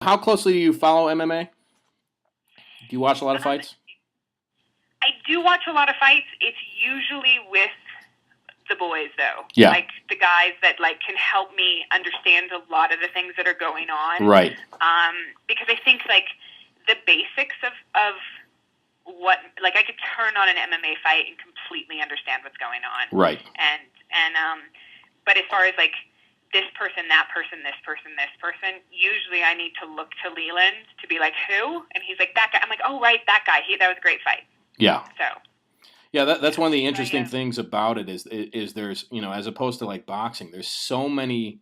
How closely do you follow MMA? Do you watch a lot of fights? I do watch a lot of fights. It's usually with the boys, though. Yeah. Like the guys that like can help me understand a lot of the things that are going on. Right. Because I think like the basics of what, like I could turn on an MMA fight and completely understand what's going on. Right. And but as far as like this person, that person, this person, usually I need to look to Leland to be like, who? And he's like, that guy. I'm like, oh, right, that guy. That was a great fight. Yeah. So. Yeah, that's one of the interesting things about it is there's, as opposed to like boxing, there's so many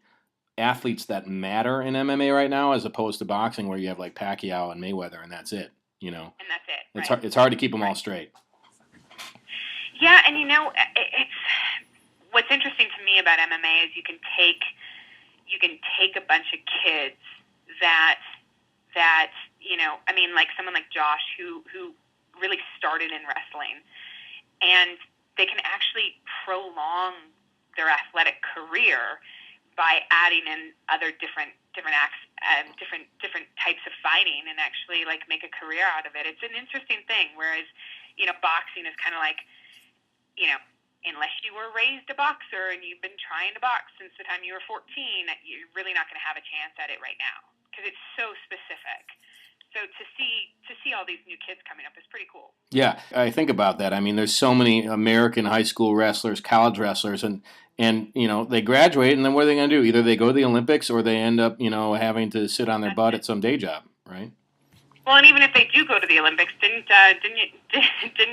athletes that matter in MMA right now as opposed to boxing where you have like Pacquiao and Mayweather and that's it, And that's it. Right. It's hard to keep them all straight. Yeah, and it's what's interesting to me about MMA is you can take a bunch of kids that like someone like Josh who really started in wrestling, and they can actually prolong their athletic career by adding in other different types of fighting and actually like make a career out of it. It's an interesting thing. Whereas, boxing is kind of like, unless you were raised a boxer and you've been trying to box since the time you were 14, you're really not going to have a chance at it right now because it's so specific. So to see all these new kids coming up is pretty cool. Yeah, I think about that. I mean, there's so many American high school wrestlers, college wrestlers, and they graduate, and then what are they going to do? Either they go to the Olympics or they end up, having to sit on their butt at some day job, right? Well, and even if they do go to the Olympics, didn't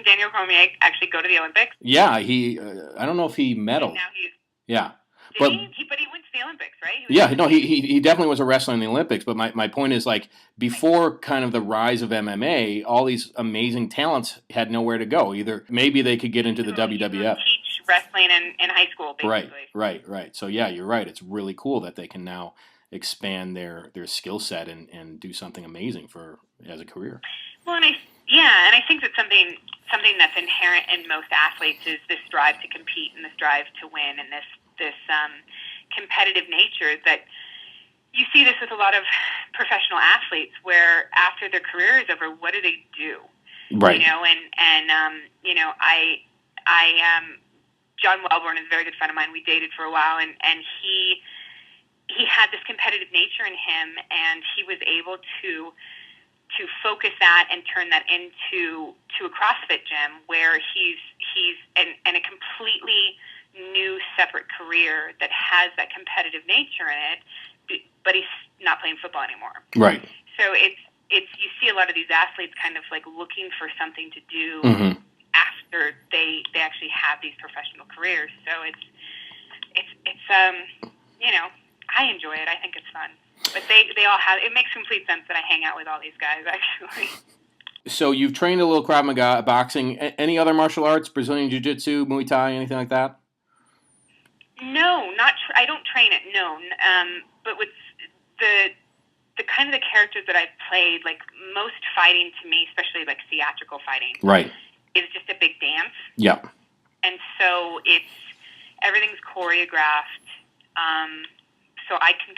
Daniel Cormier actually go to the Olympics? Yeah, he. I don't know if he medaled. Now he's. Yeah. But he went to the Olympics, right? He definitely was a wrestler in the Olympics. But my point is, like, before kind of the rise of MMA, all these amazing talents had nowhere to go. Either maybe they could get into the WWF. Teach wrestling in high school, basically. Right. So, yeah, you're right. It's really cool that they can now expand their skill set and do something amazing as a career. Well, and I think that something that's inherent in most athletes is this drive to compete and this drive to win and this competitive nature that you see this with a lot of professional athletes where after their career is over, what do they do? Right. John Wellborn is a very good friend of mine. We dated for a while and he had this competitive nature in him and he was able to focus that and turn that into a CrossFit gym where he's in a completely new separate career that has that competitive nature in it, but he's not playing football anymore. Right. So it's you see a lot of these athletes kind of like looking for something to do after they actually have these professional careers. So it's I enjoy it. I think it's fun. But they all have, it makes complete sense that I hang out with all these guys, actually. So you've trained a little Krav Maga, boxing. Any other martial arts, Brazilian Jiu-Jitsu, Muay Thai, anything like that? No, I don't train it, no. But with the kind of the characters that I've played, like most fighting to me, especially like theatrical fighting, right, is just a big dance. Yeah. And so everything's choreographed. So I can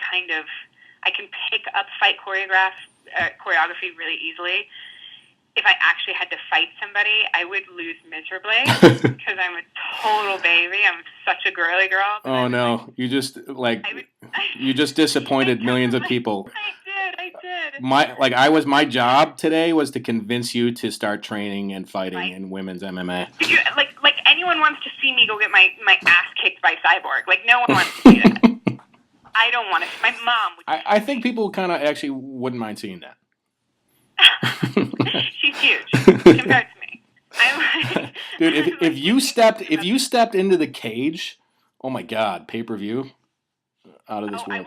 pick up fight choreography really easily. If I actually had to fight somebody, I would lose miserably because I'm a total baby. I'm such a girly girl. Oh no, you just you just disappointed millions of people. I did. My job today was to convince you to start training and fighting in women's MMA. Did you, like anyone wants to see me go get my ass kicked by Cyborg? Like no one wants to see that. I don't want to. My mom would. I think people kind of actually wouldn't mind seeing that. She's huge compared to me. Dude, if you stepped into the cage, oh my God, pay-per-view, out of this world. I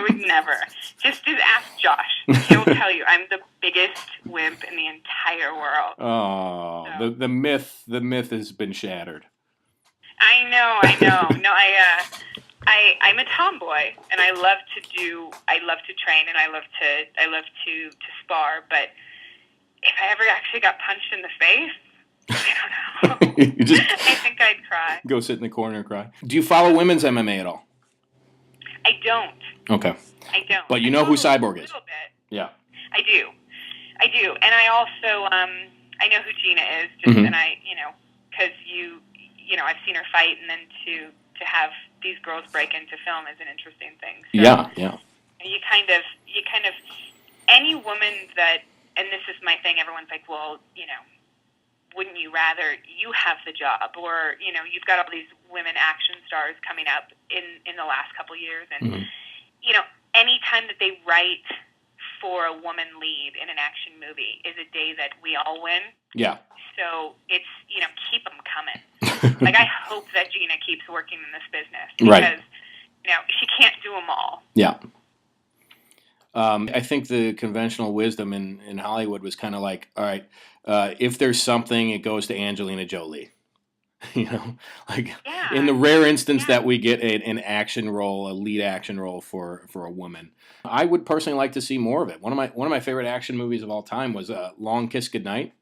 would never. Just ask Josh. He'll tell you I'm the biggest wimp in the entire world. Oh, so. the myth has been shattered. I know. No, I'm a tomboy, and I love to train, and I love to spar. But if I ever actually got punched in the face, I don't know. I think I'd cry. Go sit in the corner and cry. Do you follow women's MMA at all? I don't. Okay. I don't. But you I know who know Cyborg a is. little bit. Yeah. I do. And I also I know who Gina is, just Mm-hmm. and because I've seen her fight, and then to have these girls break into film is an interesting thing. So Yeah, yeah. you kind of any woman that, and this is my thing. Everyone's like, well, wouldn't you rather you have the job, or you've got all these women action stars coming up in the last couple years, and Mm-hmm. Any time that they write for a woman lead in an action movie is a day that we all win. Yeah. So it's, keep them coming. Like, I hope that Gina keeps working in this business because, Right. She can't do them all. Yeah. I think the conventional wisdom in Hollywood was kind of like, all right, if there's something, it goes to Angelina Jolie. Like in the rare instance that we get an action role, a lead action role for a woman, I would personally like to see more of it. One of my favorite action movies of all time was Long Kiss Goodnight.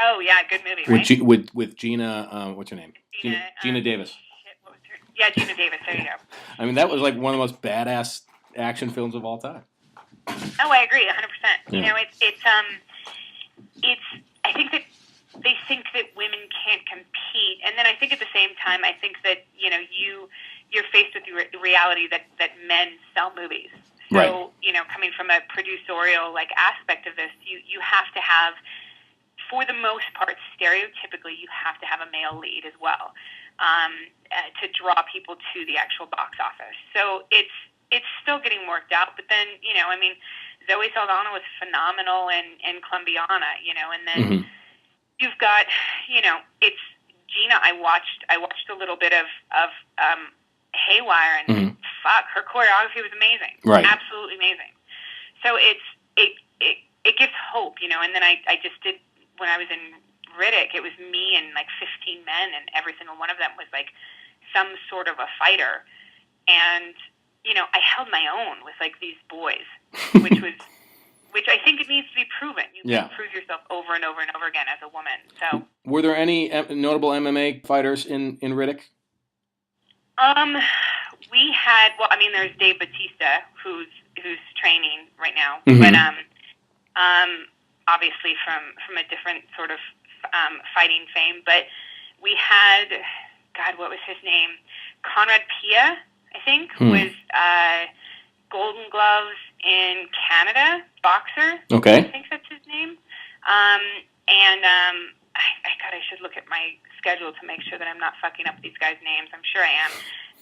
Oh yeah, good movie, right? With Gina, what's her name? Gina Davis. What was her? Yeah, Gina Davis. There you go. I mean, that was like one of the most badass action films of all time. Oh, I agree, 100%. Yeah. It's. I think that they think that women can't compete, and then I think at the same time, I think that you're faced with the reality that men sell movies. So Right. Coming from a producerial aspect of this, you have to have, for the most part, stereotypically, you have to have a male lead as well to draw people to the actual box office. So it's still getting worked out, but then Zoe Saldana was phenomenal in Columbiana, and then. Mm-hmm. You've got, it's Gina. I watched a little bit of Haywire, and Mm-hmm. fuck, her choreography was amazing, Right. absolutely amazing. So it gives hope, And then I just did, when I was in Riddick, it was me and 15 men, and every single one of them was some sort of a fighter, and I held my own with these boys, which I think it needs to be proven. You can prove yourself over and over and over again as a woman. So, were there any notable MMA fighters in Riddick? We had. Well, there's Dave Bautista, who's training right now, Mm-hmm. but obviously from a different sort of fighting fame. But we had, God, what was his name? Conrad Pia, I think, was Golden Gloves in Canada, boxer. Okay. I think that's his name. I should look at my schedule to make sure that I'm not fucking up these guys' names. I'm sure I am,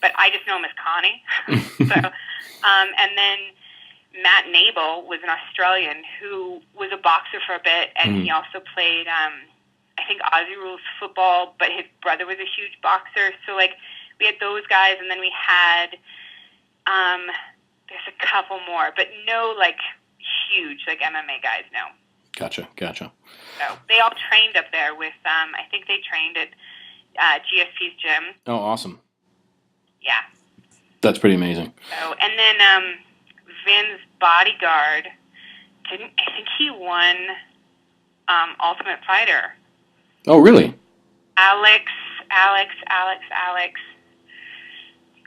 but I just know him as Connie. And then Matt Nable was an Australian who was a boxer for a bit, and he also played, I think, Aussie Rules football, but his brother was a huge boxer. So, we had those guys, and then we had, there's a couple more, but no, huge, MMA guys, no. Gotcha. So they all trained up there with, I think they trained at GSP's gym. Oh, awesome. Yeah. That's pretty amazing. So, and then Vin's bodyguard, I think he won Ultimate Fighter. Oh, really? Alex.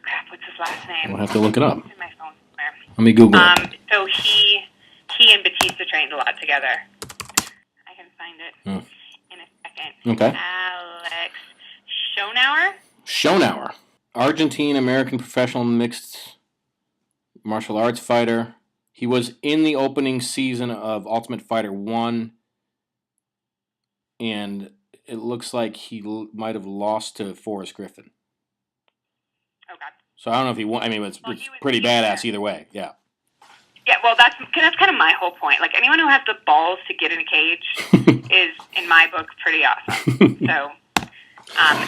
Crap, what's his last name? We'll have to look it up. It's in my phone somewhere. Let me Google it. So he and Batista trained a lot together. I can find it in a second. Okay. Alex Schonauer. Argentine-American professional mixed martial arts fighter. He was in the opening season of Ultimate Fighter 1, and it looks like he might have lost to Forrest Griffin. Oh, God. So I don't know if he won. I mean, it's pretty badass either way. Yeah. Yeah, well, that's kind of my whole point. Anyone who has the balls to get in a cage is, in my book, pretty awesome.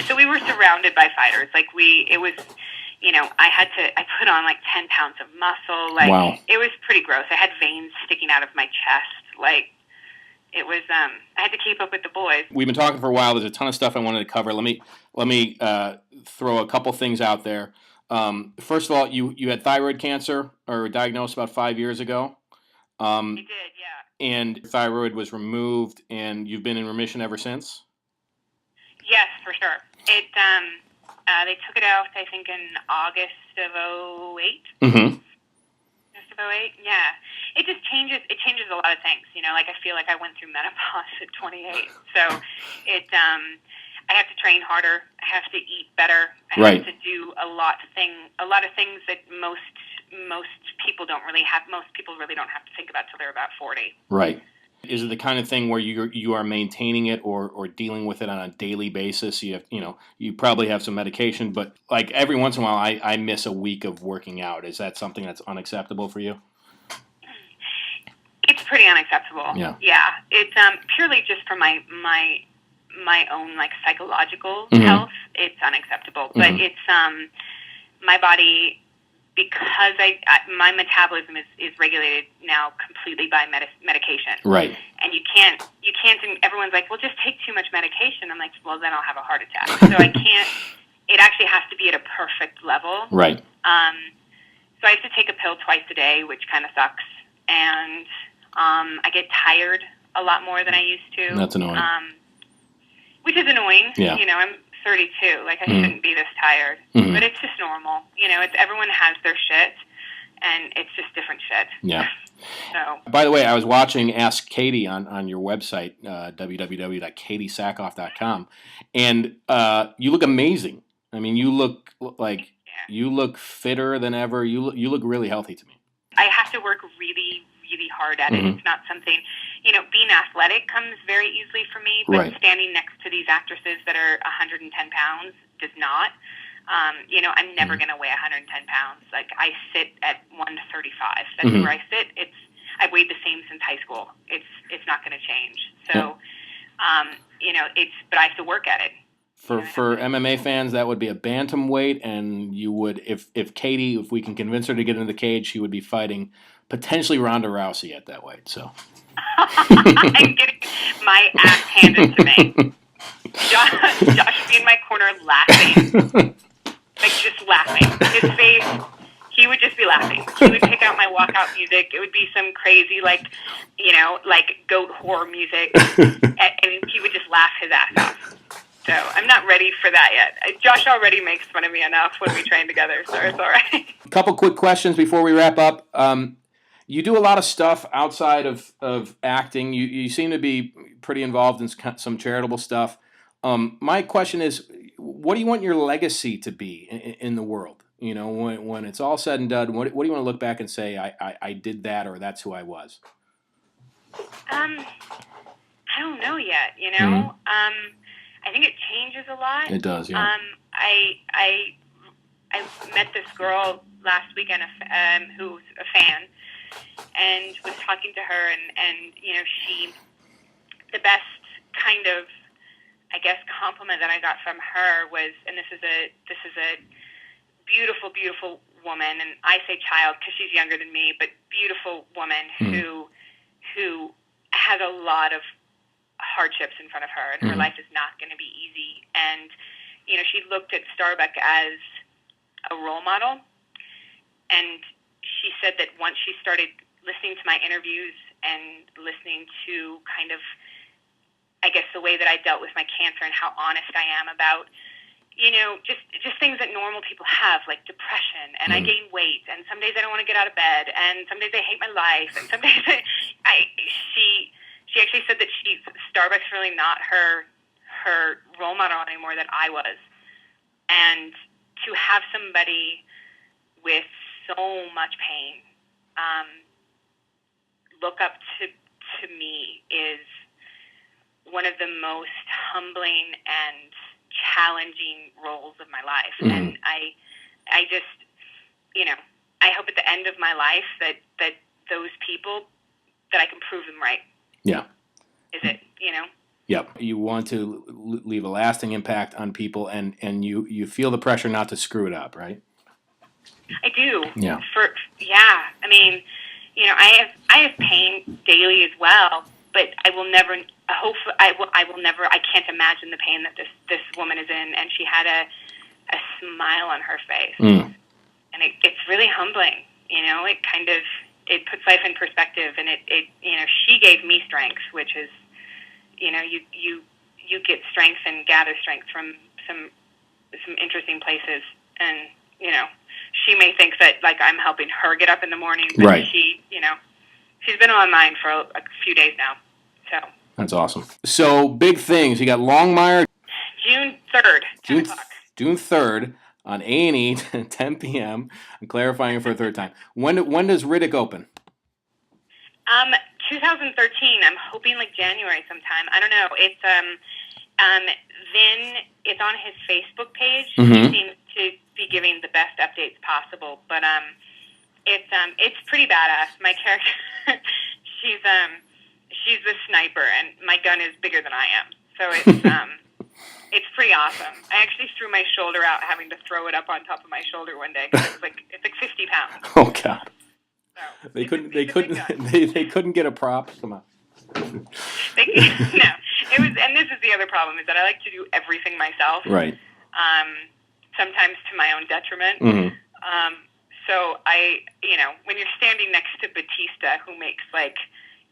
So we were surrounded by fighters. It was, I put on 10 pounds of muscle. Wow. It was pretty gross. I had veins sticking out of my chest. It was, I had to keep up with the boys. We've been talking for a while. There's a ton of stuff I wanted to cover. Let me throw a couple things out there. First of all, you had thyroid cancer, or were diagnosed about 5 years ago. I did, yeah. And thyroid was removed, and you've been in remission ever since? Yes, for sure. They took it out, I think, in August of '08. Mm-hmm. August of '08, yeah. It just changes. It changes a lot of things. Like I feel like I went through menopause at 28, so it. I have to train harder. I have to eat better. I have to do a lot of things that most people don't really have. Most people really don't have to think about till they're about 40. Right. Is it the kind of thing where you are maintaining it or dealing with it on a daily basis? You have you probably have some medication, but like every once in a while, I miss a week of working out. Is that something that's unacceptable for you? It's pretty unacceptable. Yeah. Yeah. It's purely just for my own like psychological Mm-hmm. health. It's unacceptable, but Mm-hmm. it's my body. Because my metabolism is regulated now completely by medication. Right. And you can't, and everyone's like, well, just take too much medication. I'm like, well, then I'll have a heart attack. So I can't, it actually has to be at a perfect level. Right. So I have to take a pill twice a day, which kind of sucks. And I get tired a lot more than I used to. That's annoying. Which is annoying. Yeah. I'm 32. Like, I shouldn't be this tired. Mm-hmm. But it's just normal. It's everyone has their shit, and it's just different shit. Yeah. So. By the way, I was watching Ask Katee on your website, www.kateesackoff.com, and you look amazing. I mean, you look like you look fitter than ever. You look really healthy to me. I have to work really, really hard at it. Mm-hmm. It's not something, being athletic comes very easily for me, but Right. standing next to these actresses that are 110 pounds does not. I'm never going to weigh 110 pounds. Like, I sit at 135. That's Mm-hmm. where I sit. I've weighed the same since high school. It's not going to change. So, but I have to work at it. For MMA fans, that would be a bantamweight, and you would, if Katee, if we can convince her to get into the cage, she would be fighting potentially Ronda Rousey at that weight. So I'm getting my ass handed to me. Josh would be in my corner laughing, like just laughing. His face, he would just be laughing. He would pick out my walkout music. It would be some crazy, like goat horror music, and he would just laugh his ass off. So I'm not ready for that yet. Josh already makes fun of me enough when we train together, so it's all right. A couple quick questions before we wrap up. You do a lot of stuff outside of acting. You seem to be pretty involved in some charitable stuff. My question is, what do you want your legacy to be in the world? When it's all said and done, what do you want to look back and say, I did that, or that's who I was? I don't know yet, Mm-hmm. I think it changes a lot. It does, yeah. I met this girl last weekend who's a fan, and was talking to her, and she, the best kind of, I guess, compliment that I got from her was, and this is a beautiful, beautiful woman, and I say child because she's younger than me, but beautiful woman who has a lot of hardships in front of her, and her life is not going to be easy. And she looked at Starbuck as a role model, and she said that once she started listening to my interviews and listening to kind of, I guess, the way that I dealt with my cancer and how honest I am about, just things that normal people have, like depression, and I gain weight, and some days I don't want to get out of bed, and some days I hate my life, and some days she actually said that Starbucks really not her role model anymore, that I was. And to have somebody with so much pain look up to me is one of the most humbling and challenging roles of my life. Mm-hmm. And I just, I hope at the end of my life that those people, that I can prove them right. Yeah. Is it, Yep. You want to leave a lasting impact on people, and you feel the pressure not to screw it up, right? I do. Yeah. I mean, I have pain daily as well, but I will never. I will never. I can't imagine the pain that this woman is in, and she had a smile on her face, and it's really humbling. It puts life in perspective, and it she gave me strength, which is, you get strength and gather strength from some some interesting places, and she may think that like I'm helping her get up in the morning, but right. she's been on my mind for a few days now. So that's awesome. So big things. You got Longmire, June 3rd, 10 o'clock. June 3rd on A&E, 10 p.m. I'm clarifying it for a third time. When does Riddick open? 2013. I'm hoping like January sometime. I don't know. It's Vin. It's on his Facebook page. Mm-hmm. He seems to be giving the best updates possible. But it's pretty badass. My character, she's the sniper, and my gun is bigger than I am. So it's it's pretty awesome. I actually threw my shoulder out, having to throw it up on top of my shoulder one day because it's like 50 pounds. Oh God. So They couldn't get a prop. Come on. No, it was, and this is the other problem, is that I like to do everything myself. Right. Sometimes to my own detriment. Mm-hmm. So when you're standing next to Batista, who makes like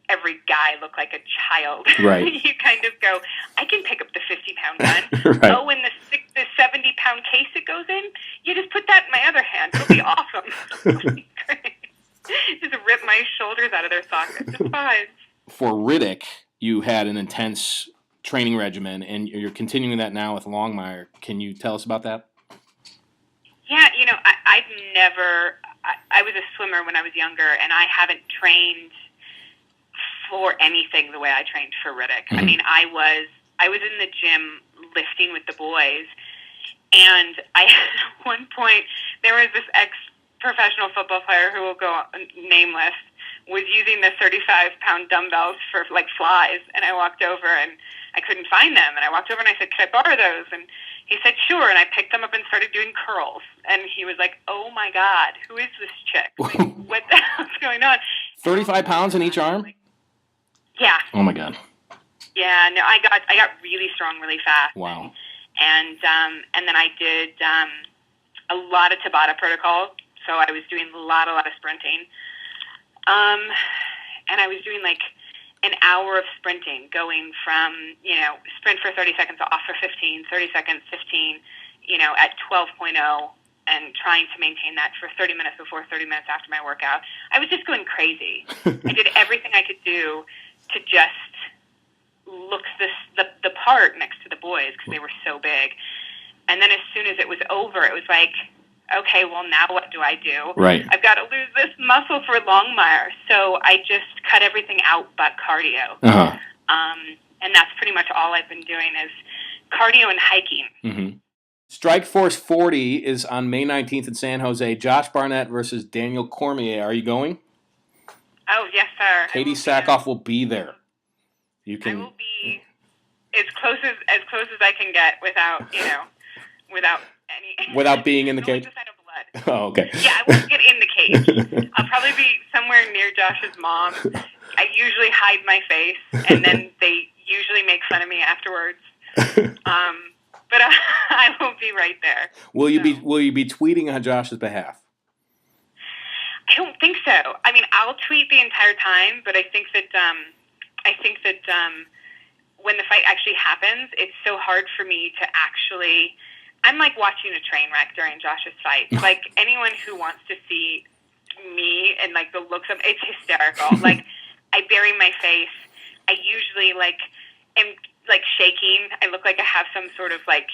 every guy look like a child, right. You kind of go, I can pick up the 50-pound gun. Right. Oh, and the 70-pound case it goes in, you just put that in my other hand. It'll be awesome. Just rip my shoulders out of their sockets. It's fine. For Riddick, you had an intense training regimen, and you're continuing that now with Longmire. Can you tell us about that? Yeah, I was a swimmer when I was younger, and I haven't trained for anything the way I trained for Riddick. Mm-hmm. I mean, I was in the gym lifting with the boys, and at one point there was this ex-professional football player who will go nameless, was using the 35-pound dumbbells for like flies, and I walked over and I couldn't find them, and I walked over and I said, "Can I borrow those?" And he said, "Sure," and I picked them up and started doing curls, and he was like, "Oh my God, who is this chick? Like, what the hell's going on?" 35 pounds in each arm? Yeah. Oh my God. Yeah, no, I got really strong really fast. Wow. And then I did a lot of Tabata protocol, so I was doing a lot of sprinting. And I was doing like an hour of sprinting, going from, sprint for 30 seconds, off for 15, 30 seconds, 15, at 12.0, and trying to maintain that for 30 minutes before, 30 minutes after my workout. I was just going crazy. I did everything I could do to just look the part next to the boys because they were so big. And then as soon as it was over, it was like, okay, well, now what do I do? Right. I've got to lose this muscle for Longmire. So I just cut everything out but cardio. Uh-huh. And that's pretty much all I've been doing is cardio and hiking. Mm-hmm. Strike Force 40 is on May 19th in San Jose. Josh Barnett versus Daniel Cormier. Are you going? Oh, yes, sir. Katee Sackhoff will be there. You can. I will be as close as I can get without any. Without being in the cage. Just out of blood. Oh, okay. Yeah, I won't get in the cage. I'll probably be somewhere near Josh's mom. I usually hide my face, and then they usually make fun of me afterwards. But I will be right there. Will you be tweeting on Josh's behalf? I don't think so. I mean, I'll tweet the entire time, but I think that when the fight actually happens, it's so hard for me to actually. I'm like watching a train wreck during Josh's fight. Like anyone who wants to see me and like the looks of it's hysterical. Like I bury my face. I usually am shaking. I look like I have some sort of like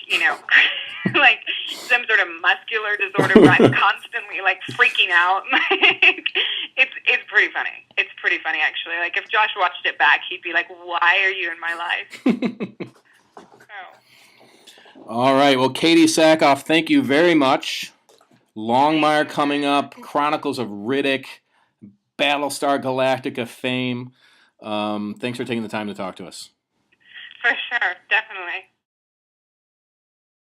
some sort of muscular disorder where I'm constantly like freaking out. It's pretty funny. It's pretty funny actually. Like if Josh watched it back, he'd be like, "Why are you in my life?" All right. Well, Katee Sackhoff, thank you very much. Longmire coming up. Chronicles of Riddick. Battlestar Galactica fame. Thanks for taking the time to talk to us. For sure. Definitely.